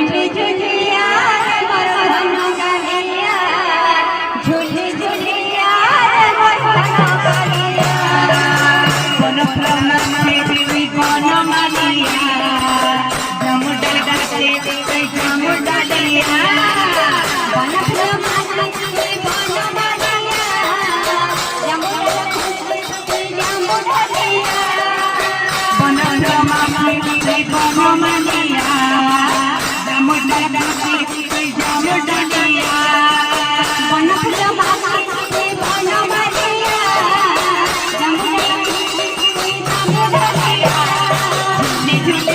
झूले झूलिया मोर भनो गलिया झूले झूलिया मोर भनो गलिया कोन प्रमाण से देवी कोन मानिया जमुडा से जमुडा लिया कोन प्रमाण से कोन मानिया जमुडा से जमुडा लिया कोन प्रमाण से कोन मानिया जमुडा से जमुडा लिया कोन प्रमाण से कोन मानिया जमुडा से जमुडा लिया झूले